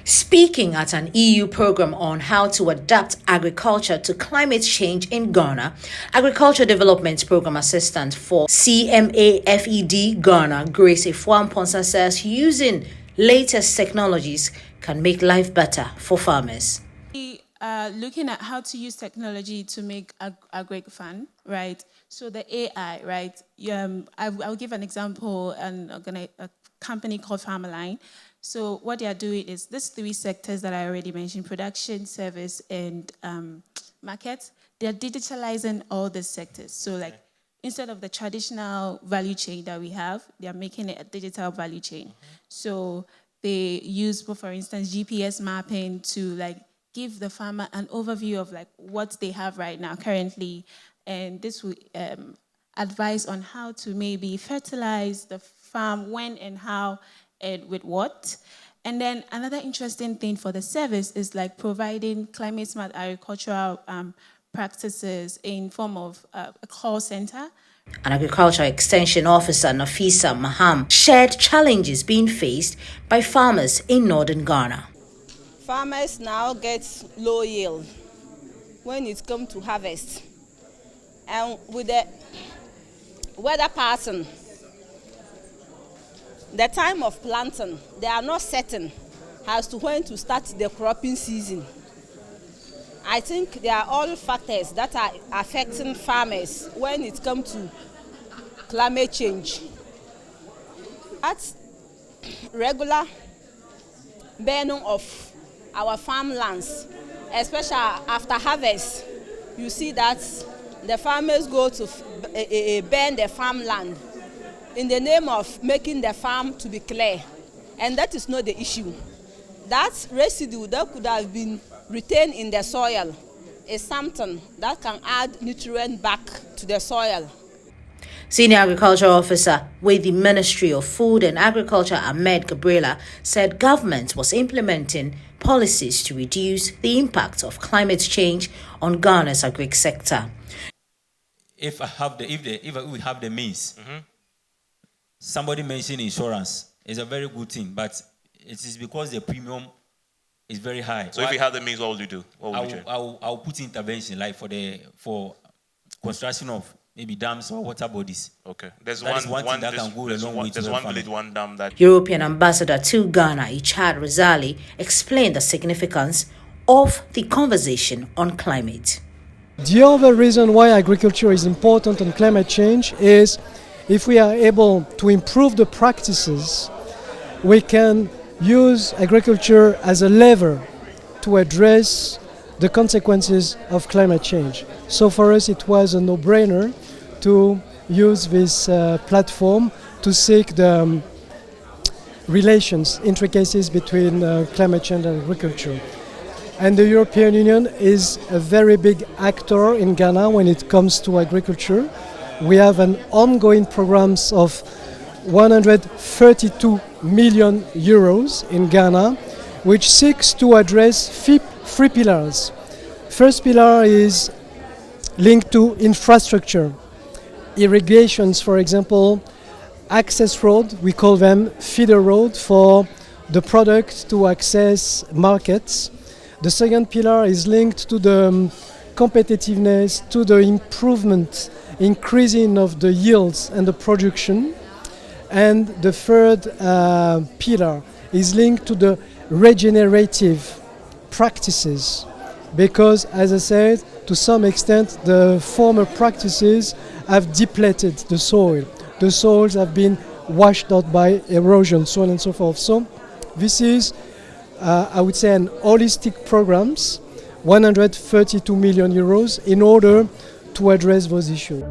Speaking at an EU program on how to adapt agriculture to climate change in Ghana, Agriculture Development Program Assistant for CMAFED Ghana, Grace Efuamponsa, says using latest technologies can make life better for farmers. Looking at how to use technology to make Agric fun, right? So the AI, right? I'll give an example, a company called Farmerline. So what they are doing is these three sectors that I already mentioned: production, service, and market. They are digitalizing all these sectors. So like instead of the traditional value chain that we have, they are making it a digital value chain. So they use, for instance, GPS mapping to like give the farmer an overview of like what they have right now currently, and this will advise on how to maybe fertilize the farm, when and how and with what. And then another interesting thing for the service is like providing climate smart agricultural practices in form of a call center. An Agriculture Extension Officer, Nafisa Maham, shared challenges being faced by farmers in northern Ghana. Farmers now get low yield when it comes to harvest. And with the weather pattern, the time of planting, they are not certain as to when to start the cropping season. I think there are all factors that are affecting farmers when it comes to climate change. At regular burning of our farmlands, especially after harvest, you see that the farmers go to burn the farmland in the name of making the farm to be clear, and that is not the issue. That residue that could have been retained in the soil is something that can add nutrient back to the soil. Senior Agriculture Officer with the Ministry of Food and Agriculture, Ahmed Gabriela, said government was implementing policies to reduce the impact of climate change on Ghana's agric sector. If we have the means, somebody mentioned insurance is a very good thing, but it is because the premium is very high. So if you have the means, what will you do? I'll put intervention like for construction of maybe dams or water bodies. Okay. There's one one village, one dam that... European Ambassador to Ghana, Ichad Razali, explained the significance of the conversation on climate. The other reason why agriculture is important on climate change is if we are able to improve the practices, we can use agriculture as a lever to address the consequences of climate change. So for us it was a no-brainer to use this platform to seek the intricacies between climate change and agriculture. And the European Union is a very big actor in Ghana when it comes to agriculture. We have an ongoing programs of 132 million euros in Ghana, which seeks to address three pillars. First pillar is linked to infrastructure, irrigations, for example, access road, we call them feeder road for the product to access markets. The second pillar is linked to the competitiveness, to the improvement, increasing of the yields and the production. And the third pillar is linked to the regenerative practices, because, as I said, to some extent the former practices have depleted the soil. The soils have been washed out by erosion, so on and so forth. So this is, I would say, an holistic programs, 132 million euros, in order to address those issues.